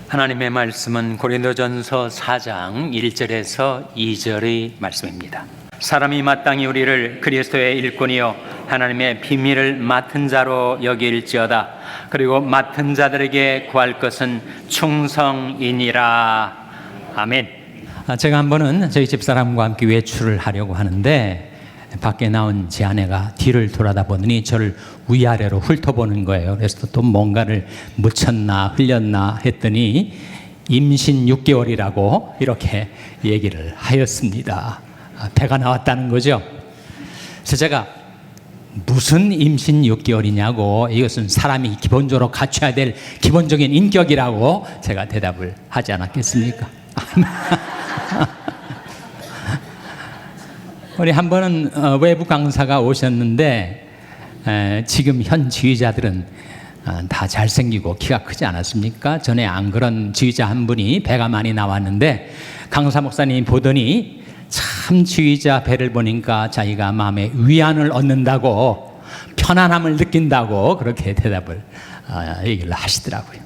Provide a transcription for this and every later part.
하나님의 말씀은 고린도전서 4장 1절에서 2절의 말씀입니다. 사람이 마땅히 우리를 그리스도의 일꾼이요 하나님의 비밀을 맡은 자로 여길지어다. 그리고 맡은 자들에게 구할 것은 충성이니라. 아멘. 제가 한 번은 저희 집사람과 함께 외출을 하려고 하는데 밖에 나온 제 아내가 뒤를 돌아다 보더니 저를 위아래로 훑어보는 거예요. 그래서 또 뭔가를 묻혔나 흘렸나 했더니 임신 6개월이라고 이렇게 얘기를 하였습니다. 배가 나왔다는 거죠. 그래서 제가 무슨 임신 6개월이냐고, 이것은 사람이 기본적으로 갖춰야 될 기본적인 인격이라고 제가 대답을 하지 않았겠습니까? 우리 한 번은 외부 강사가 오셨는데 지금 현 지휘자들은 다 잘생기고 키가 크지 않았습니까? 전에 안 그런 지휘자 한 분이 배가 많이 나왔는데 강사 목사님이 보더니 참 지휘자 배를 보니까 자기가 마음에 위안을 얻는다고, 편안함을 느낀다고 그렇게 대답을 얘기를 하시더라고요.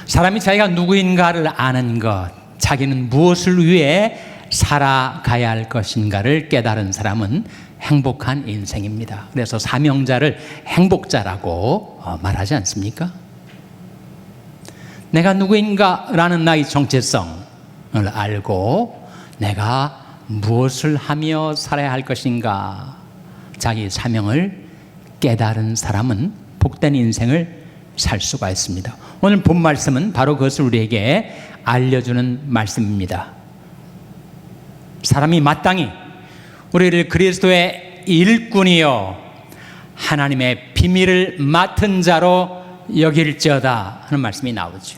사람이 자기가 누구인가를 아는 것, 자기는 무엇을 위해 살아가야 할 것인가를 깨달은 사람은 행복한 인생입니다. 그래서 사명자를 행복자라고 말하지 않습니까? 내가 누구인가라는 나의 정체성을 알고 내가 무엇을 하며 살아야 할 것인가, 자기 사명을 깨달은 사람은 복된 인생을 살 수가 있습니다. 오늘 본 말씀은 바로 그것을 우리에게 알려주는 말씀입니다. 사람이 마땅히 우리를 그리스도의 일꾼이요 하나님의 비밀을 맡은 자로 여길지어다 하는 말씀이 나오죠.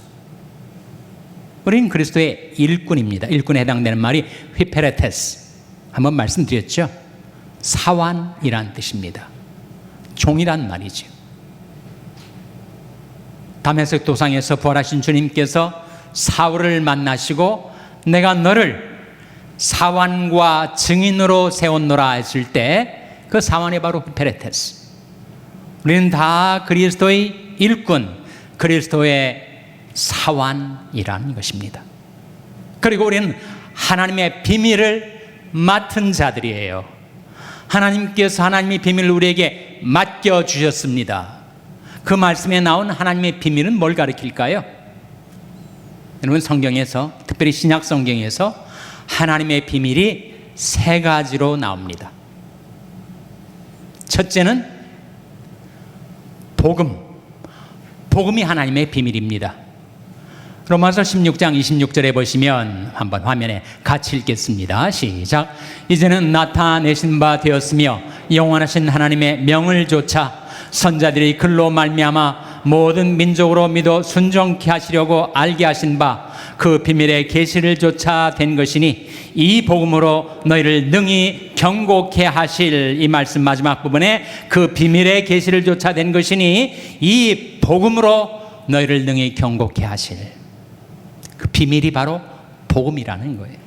우리는 그리스도의 일꾼입니다. 일꾼에 해당되는 말이 휘페레테스, 한번 말씀드렸죠. 사환이란 뜻입니다. 종이란 말이죠. 다메섹 도상에서 부활하신 주님께서 사울을 만나시고 내가 너를 사환과 증인으로 세웠노라 했을 때 그 사환이 바로 페레테스. 우리는 다 그리스도의 일꾼, 그리스도의 사환이라는 것입니다. 그리고 우리는 하나님의 비밀을 맡은 자들이에요. 하나님께서 하나님의 비밀을 우리에게 맡겨주셨습니다. 그 말씀에 나온 하나님의 비밀은 뭘 가리킬까요? 여러분, 성경에서, 특별히 신약 성경에서 하나님의 비밀이 세 가지로 나옵니다. 첫째는 복음이 하나님의 비밀입니다. 로마서 16장 26절에 보시면 한번 화면에 같이 읽겠습니다. 시작. 이제는 나타내신 바 되었으며 영원하신 하나님의 명을 조차 선자들이 글로 말미암아 모든 민족으로 믿어 순종케 하시려고 알게 하신 바 그 비밀의 계시를 조차 된 것이니 이 복음으로 너희를 능히 경고케 하실, 이 말씀 마지막 부분에 그 비밀의 계시를 조차 된 것이니 이 복음으로 너희를 능히 경고케 하실, 그 비밀이 바로 복음이라는 거예요.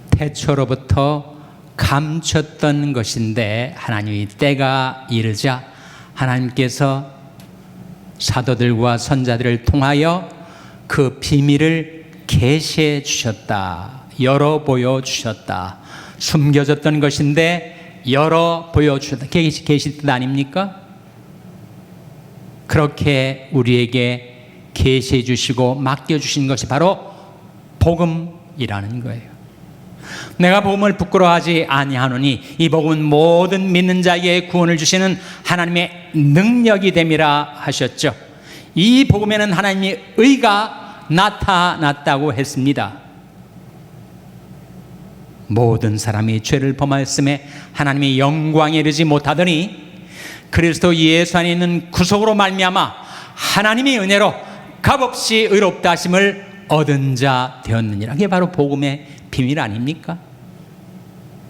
태초로부터 감췄던 것인데 하나님이 때가 이르자 하나님께서 사도들과 선자들을 통하여 그 비밀을 계시해 주셨다, 열어 보여 주셨다. 숨겨졌던 것인데 열어 보여 주셨다. 계시 뜻 아닙니까? 그렇게 우리에게 계시해 주시고 맡겨 주신 것이 바로 복음이라는 거예요. 내가 복음을 부끄러워하지 아니하노니 이 복음은 모든 믿는 자에게 구원을 주시는 하나님의 능력이 됨이라 하셨죠. 이 복음에는 하나님의 의가 나타났다고 했습니다. 모든 사람이 죄를 범하였음에 하나님의 영광에 이르지 못하더니 그리스도 예수 안에 있는 구속으로 말미암아 하나님의 은혜로 값없이 의롭다 하심을 얻은 자 되었느니라. 이게 바로 복음의 비밀 아닙니까?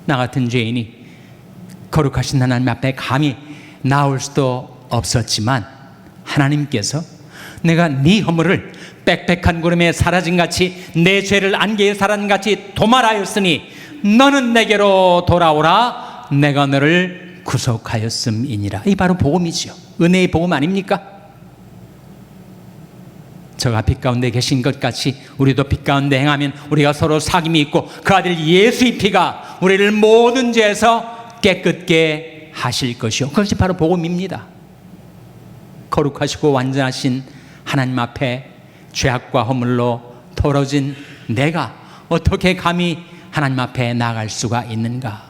나 같은 죄인이 거룩하신 하나님 앞에 감히 나올 수도 없었지만 하나님께서 내가 네 허물을 빽빽한 구름에 사라진같이 내 죄를 안개에 사라진같이 도말하였으니 너는 내게로 돌아오라, 내가 너를 구속하였음이니라. 이 바로 복음이죠. 은혜의 복음 아닙니까? 저가 빛 가운데 계신 것 같이 우리도 빛 가운데 행하면 우리가 서로 사귐이 있고 그 아들 예수의 피가 우리를 모든 죄에서 깨끗게 하실 것이요. 그것이 바로 복음입니다. 거룩하시고 완전하신 하나님 앞에 죄악과 허물로 더러진 내가 어떻게 감히 하나님 앞에 나아갈 수가 있는가?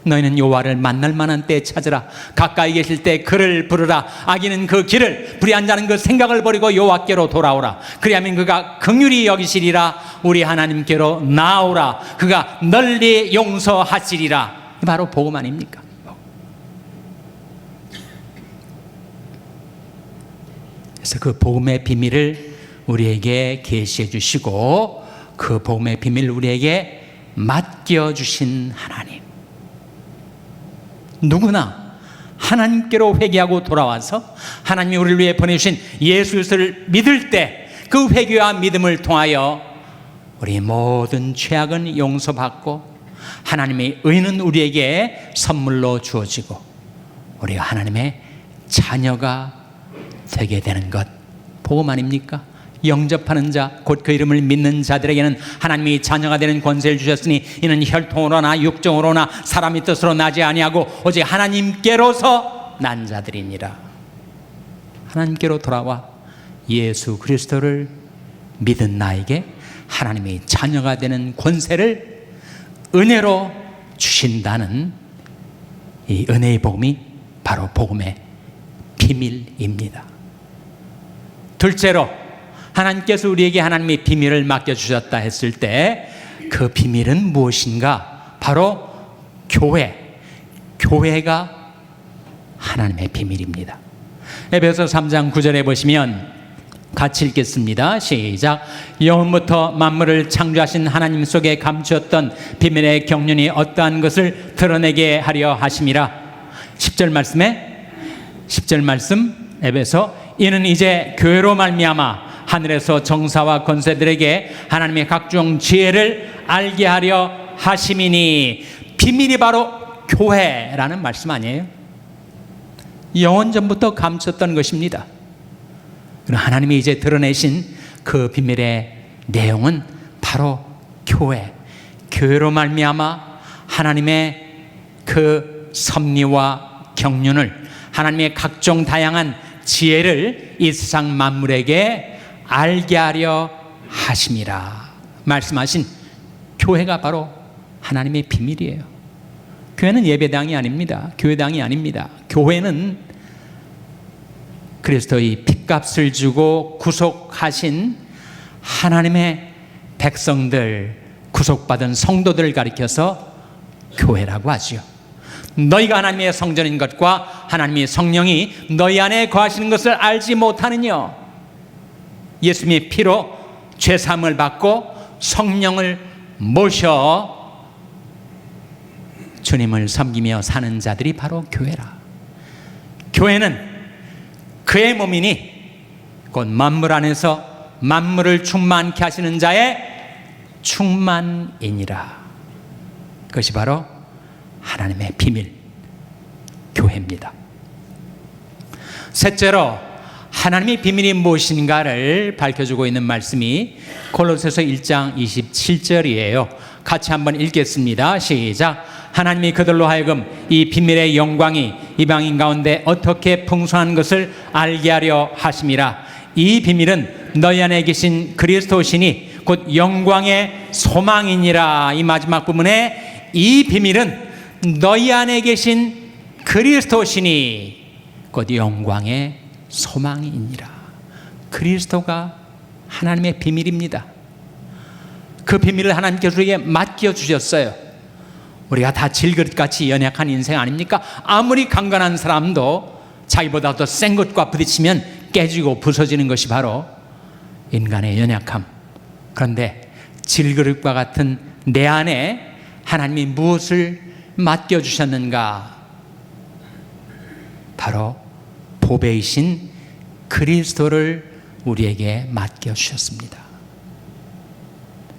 너희는 여호와를 만날 만한 때에 찾으라. 가까이 계실 때 그를 부르라. 악인은 그 길을, 불의한 자는 그 생각을 버리고 여호와께로 돌아오라. 그리하면 그가 긍휼히 여기시리라. 우리 하나님께로 나오라. 그가 널리 용서하시리라. 바로 복음 아닙니까? 그래서 그 복음의 비밀을 우리에게 계시해 주시고 그 복음의 비밀을 우리에게 맡겨주신 하나님, 누구나 하나님께로 회개하고 돌아와서 하나님이 우리를 위해 보내주신 예수 그리스도를 믿을 때 그 회개와 믿음을 통하여 우리 모든 죄악은 용서받고 하나님의 의는 우리에게 선물로 주어지고 우리가 하나님의 자녀가 되게 되는 것, 복음 아닙니까? 영접하는 자, 곧 그 이름을 믿는 자들에게는 하나님이 자녀가 되는 권세를 주셨으니 이는 혈통으로나 육정으로나 사람의 뜻으로 나지 아니하고 오직 하나님께로서 난 자들이니라. 하나님께로 돌아와 예수 그리스도를 믿은 나에게 하나님의 자녀가 되는 권세를 은혜로 주신다는 이 은혜의 복음이 바로 복음의 비밀입니다. 둘째로 하나님께서 우리에게 하나님의 비밀을 맡겨주셨다 했을 때 그 비밀은 무엇인가? 바로 교회가 하나님의 비밀입니다. 에베소 3장 9절에 보시면 같이 읽겠습니다. 시작. 영원부터 만물을 창조하신 하나님 속에 감추었던 비밀의 경륜이 어떠한 것을 드러내게 하려 하심이라. 10절 말씀 에베소, 이는 이제 교회로 말미암아 하늘에서 정사와 권세들에게 하나님의 각종 지혜를 알게 하려 하심이니. 비밀이 바로 교회라는 말씀 아니에요? 영원 전부터 감췄던 것입니다. 하나님이 이제 드러내신 그 비밀의 내용은 바로 교회로 말미암아 하나님의 그 섭리와 경륜을, 하나님의 각종 다양한 지혜를 이 세상 만물에게 알게 하려 하심이라 말씀하신 교회가 바로 하나님의 비밀이에요. 교회는 예배당이 아닙니다. 교회당이 아닙니다. 교회는 그리스도의 핏값을 주고 구속하신 하나님의 백성들, 구속받은 성도들을 가리켜서 교회라고 하지요. 너희가 하나님의 성전인 것과 하나님의 성령이 너희 안에 거하시는 것을 알지 못하느냐? 예수님의 피로 죄사함을 받고 성령을 모셔 주님을 섬기며 사는 자들이 바로 교회라. 교회는 그의 몸이니 곧 만물 안에서 만물을 충만케 하시는 자의 충만이니라. 그것이 바로 하나님의 비밀, 교회입니다. 셋째로 하나님의 비밀이 무엇인가를 밝혀주고 있는 말씀이 골로새서 1장 27절이에요. 같이 한번 읽겠습니다. 시작. 하나님이 그들로 하여금 이 비밀의 영광이 이방인 가운데 어떻게 풍성한 것을 알게 하려 하심이라. 이 비밀은 너희 안에 계신 그리스도시니 곧 영광의 소망이니라. 이 마지막 부분에 이 비밀은 너희 안에 계신 그리스도시니 곧 영광의 소망이니라. 그리스도가 하나님의 비밀입니다. 그 비밀을 하나님께서 우리에게 맡겨주셨어요. 우리가 다 질그릇같이 연약한 인생 아닙니까? 아무리 강건한 사람도 자기보다 더 센 것과 부딪히면 깨지고 부서지는 것이 바로 인간의 연약함. 그런데 질그릇과 같은 내 안에 하나님이 무엇을 맡겨주셨는가? 바로 보배이신 그리스도를 우리에게 맡겨주셨습니다.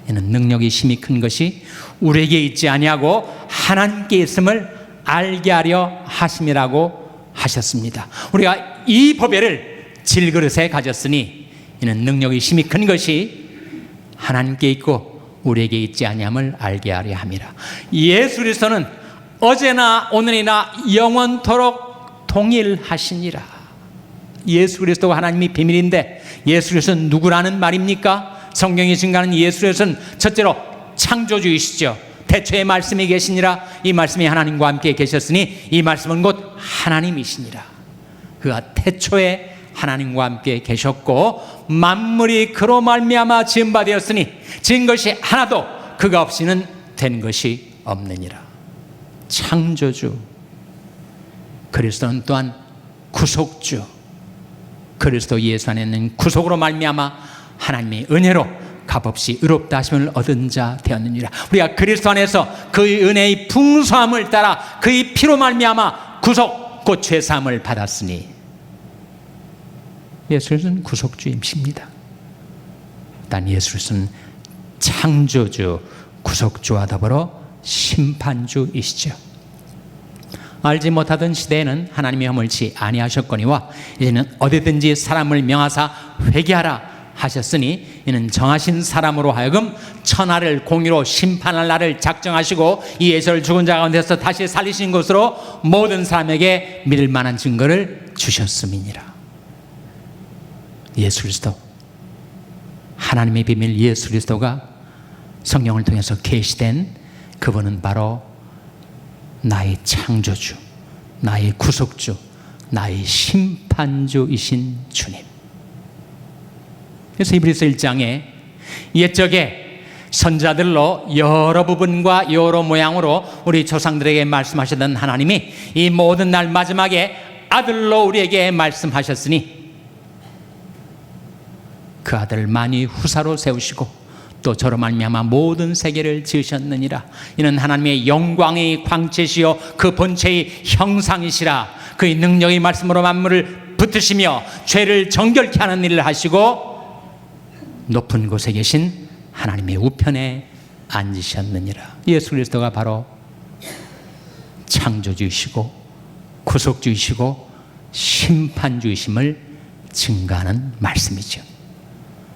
이는 능력이 심히 큰 것이 우리에게 있지 아니하고 하나님께 있음을 알게 하려 하심이라고 하셨습니다. 우리가 이 보배를 질그릇에 가졌으니 이는 능력이 심히 큰 것이 하나님께 있고 우리에게 있지 아니함을 알게 하려 함이라. 예수 그리스도는 어제나 오늘이나 영원토록 동일하시니라. 예수 그리스도가 하나님이 비밀인데 예수 그리스도는 누구라는 말입니까? 성경이 증가하는 예수 그리스도는 첫째로 창조주이시죠. 태초에 말씀이 계시니라. 이 말씀이 하나님과 함께 계셨으니 이 말씀은 곧 하나님이시니라. 그가 태초에 하나님과 함께 계셨고 만물이 그로 말미암아 지은 바 되었으니 지은 것이 하나도 그가 없이는 된 것이 없느니라. 창조주 그리스도는 또한 구속주, 그리스도 예수 안에 있는 구속으로 말미암아 하나님의 은혜로 값없이 의롭다 하심을 얻은 자 되었느니라. 우리가 그리스도 안에서 그의 은혜의 풍성함을 따라 그의 피로 말미암아 구속 곧 죄사함을 받았으니 예수 그리스도는 구속주이십니다. 단 예수 그리스도는 창조주, 구속주와 더불어 심판주이시죠. 알지 못하던 시대에는 하나님이 허물지 아니하셨거니와 이제는 어디든지 사람을 명하사 회개하라 하셨으니 이는 정하신 사람으로 하여금 천하를 공의로 심판할 날을 작정하시고 이 예수를 죽은 자 가운데서 다시 살리신 것으로 모든 사람에게 믿을 만한 증거를 주셨음이니라. 예수 그리스도, 하나님의 비밀 예수 그리스도가 성경을 통해서 계시된 그분은 바로 나의 창조주, 나의 구속주, 나의 심판주이신 주님. 그래서 히브리서 1장에 옛적에 선자들로 여러 부분과 여러 모양으로 우리 조상들에게 말씀하셨던 하나님이 이 모든 날 마지막에 아들로 우리에게 말씀하셨으니 그 아들을 만이 후사로 세우시고 또 저로 말미암아 모든 세계를 지으셨느니라. 이는 하나님의 영광의 광채시요 그 본체의 형상이시라. 그의 능력의 말씀으로 만물을 붙드시며 죄를 정결케 하는 일을 하시고 높은 곳에 계신 하나님의 우편에 앉으셨느니라. 예수 그리스도가 바로 창조주이시고 구속주이시고 심판주이심을 증가하는 말씀이죠.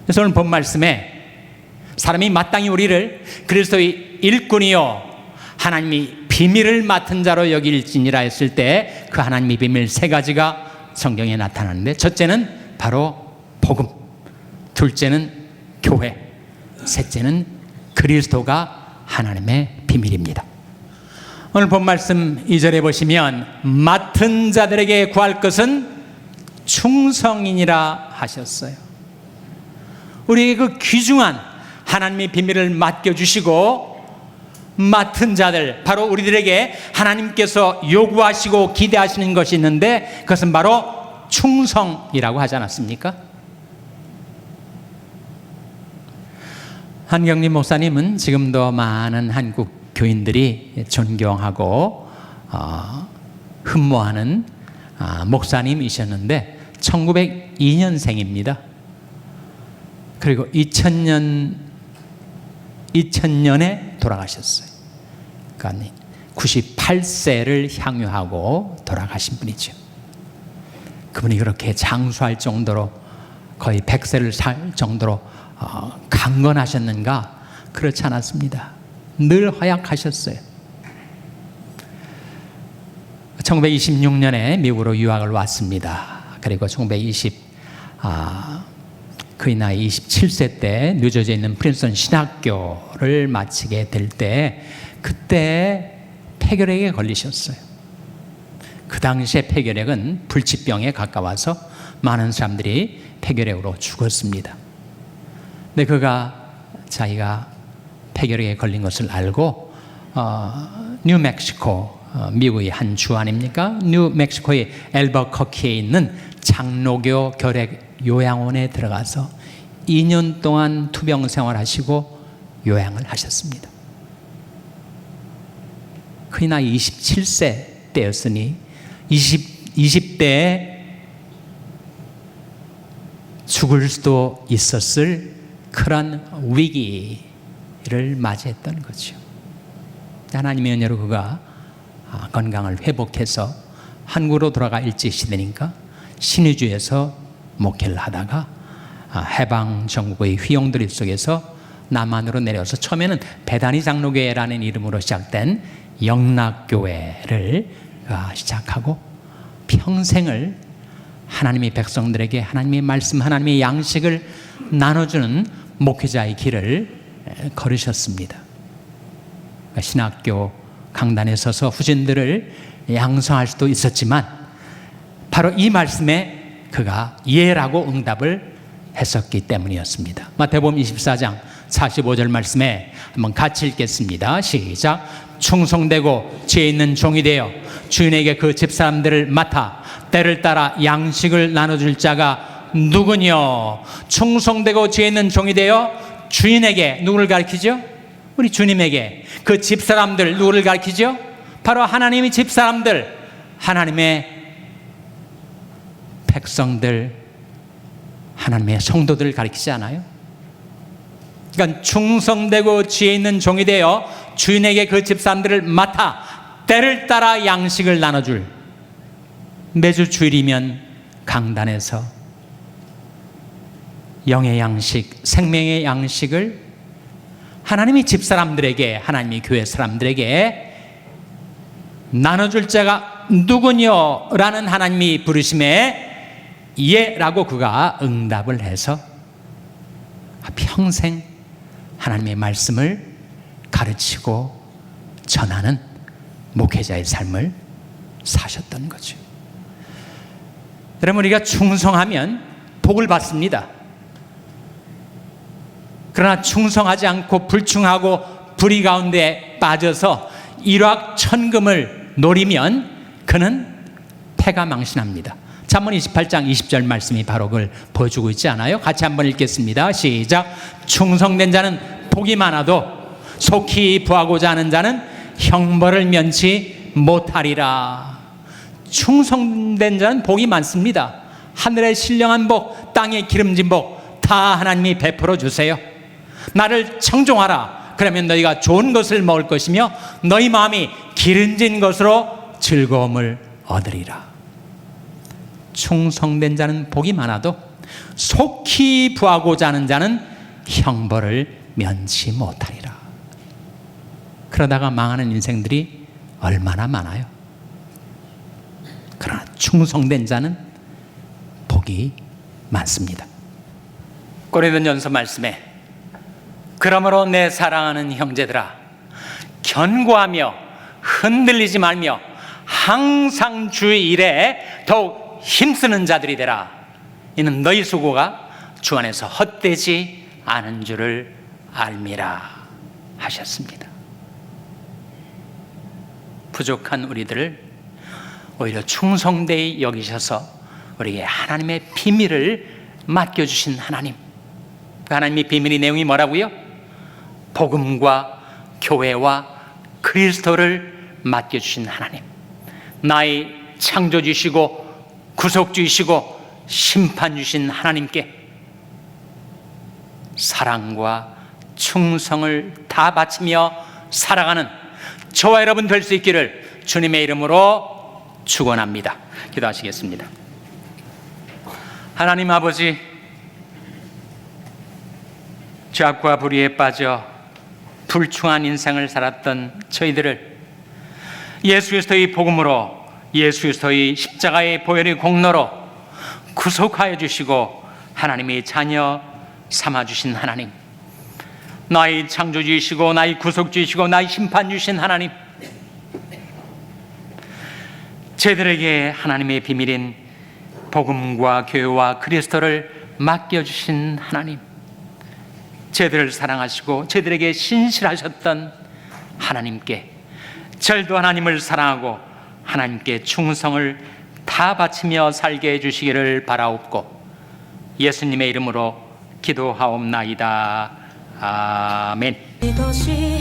그래서 오늘 본 말씀에 사람이 마땅히 우리를 그리스도의 일꾼이요 하나님이 비밀을 맡은 자로 여길지니라 했을 때 그 하나님의 비밀 세 가지가 성경에 나타나는데, 첫째는 바로 복음, 둘째는 교회, 셋째는 그리스도가 하나님의 비밀입니다. 오늘 본 말씀 2절에 보시면 맡은 자들에게 구할 것은 충성이니라 하셨어요. 우리에게 그 귀중한 하나님의 비밀을 맡겨주시고 맡은 자들, 바로 우리들에게 하나님께서 요구하시고 기대하시는 것이 있는데 그것은 바로 충성이라고 하지 않았습니까? 한경림 목사님은 지금도 많은 한국 교인들이 존경하고 흠모하는 목사님이셨는데 1902년생입니다. 그리고 2000년에 돌아가셨어요. 그러니까 98세를 향유하고 돌아가신 분이죠. 그분이 그렇게 장수할 정도로 거의 100세를 살 정도로 강건하셨는가? 그렇지 않았습니다. 늘 허약하셨어요. 1926년에 미국으로 유학을 왔습니다. 그리고 그의 나이 27세 때 뉴저지에 있는 프린스턴 신학교를 마치게 될 때 그때 폐결핵에 걸리셨어요. 그 당시에 폐결핵은 불치병에 가까워서 많은 사람들이 폐결핵으로 죽었습니다. 근데 그가 자기가 폐결핵에 걸린 것을 알고 뉴멕시코, 미국의 한 주 아닙니까? 뉴멕시코의 엘버커키에 있는 장로교 결핵 요양원에 들어가서 2년 동안 투병 생활하시고 요양을 하셨습니다. 그의 나이 27세 때였으니 20대에 죽을 수도 있었을 그런 위기를 맞이했던 거죠. 하나님의 은혜로 그가 건강을 회복해서 한국으로 돌아가 일제시대니까 신의주에서 목회를 하다가 해방 정국의 휘용들 속에서 남한으로 내려서 처음에는 배단위 장로교회라는 이름으로 시작된 영락교회를 시작하고 평생을 하나님의 백성들에게 하나님의 말씀, 하나님의 양식을 나눠주는 목회자의 길을 걸으셨습니다. 신학교 강단에 서서 후진들을 양성할 수도 있었지만 바로 이 말씀에 그가 예라고 응답을 했었기 때문이었습니다. 마태복음 24장 45절 말씀에 한번 같이 읽겠습니다. 시작. 충성되고 지혜 있는 종이 되어 주인에게 그 집사람들을 맡아 때를 따라 양식을 나눠줄 자가 누구뇨? 충성되고 지혜 있는 종이 되어 주인에게 누구를 가리키죠? 우리 주님에게. 그 집사람들 누구를 가리키죠? 바로 하나님의 집사람들, 하나님의 백성들, 하나님의 성도들을 가리키지 않아요? 그러니까 충성되고 지혜 있는 종이 되어 주인에게 그 집사람들을 맡아 때를 따라 양식을 나눠줄, 매주 주일이면 강단에서 영의 양식, 생명의 양식을 하나님의 집사람들에게, 하나님의 교회 사람들에게 나눠줄 자가 누구뇨? 라는 하나님이 부르심에 예라고 그가 응답을 해서 평생 하나님의 말씀을 가르치고 전하는 목회자의 삶을 사셨던 거죠. 여러분, 우리가 충성하면 복을 받습니다. 그러나 충성하지 않고 불충하고 불의 가운데 빠져서 일확천금을 노리면 그는 패가 망신합니다. 잠언 28장 20절 말씀이 바로 그걸 보여주고 있지 않아요? 같이 한번 읽겠습니다. 시작. 충성된 자는 복이 많아도 속히 부하고자 하는 자는 형벌을 면치 못하리라. 충성된 자는 복이 많습니다. 하늘의 신령한 복, 땅의 기름진 복 다 하나님이 베풀어 주세요. 나를 청종하라. 그러면 너희가 좋은 것을 먹을 것이며 너희 마음이 기름진 것으로 즐거움을 얻으리라. 충성된 자는 복이 많아도 속히 부하고자 하는 자는 형벌을 면치 못하리라. 그러다가 망하는 인생들이 얼마나 많아요. 그러나 충성된 자는 복이 많습니다. 고린도전서 말씀에 그러므로 내 사랑하는 형제들아, 견고하며 흔들리지 말며 항상 주의 일에 더욱 힘쓰는 자들이 되라. 이는 너희 수고가 주 안에서 헛되지 않은 줄을 알미라 하셨습니다. 부족한 우리들을 오히려 충성되이 여기셔서 우리에게 하나님의 비밀을 맡겨주신 하나님. 그 하나님의 비밀의 내용이 뭐라고요? 복음과 교회와 그리스도를 맡겨주신 하나님. 나의 창조주시고 구속주이시고 심판주신 하나님께 사랑과 충성을 다 바치며 살아가는 저와 여러분 될 수 있기를 주님의 이름으로 축원합니다. 기도하시겠습니다. 하나님 아버지, 죄악과 불의에 빠져 불충한 인생을 살았던 저희들을 예수 그리스도의 복음으로, 예수 그리스도의 십자가의 보혈의 공로로 구속하여 주시고 하나님의 자녀 삼아주신 하나님, 나의 창조주이시고 나의 구속주이시고 나의 심판주신 하나님, 저희들에게 하나님의 비밀인 복음과 교회와 그리스도를 맡겨주신 하나님, 저희들을 사랑하시고 저희들에게 신실하셨던 하나님께 저희도 하나님을 사랑하고 하나님께 충성을 다 바치며 살게 해주시기를 바라옵고 예수님의 이름으로 기도하옵나이다. 아멘. 이것이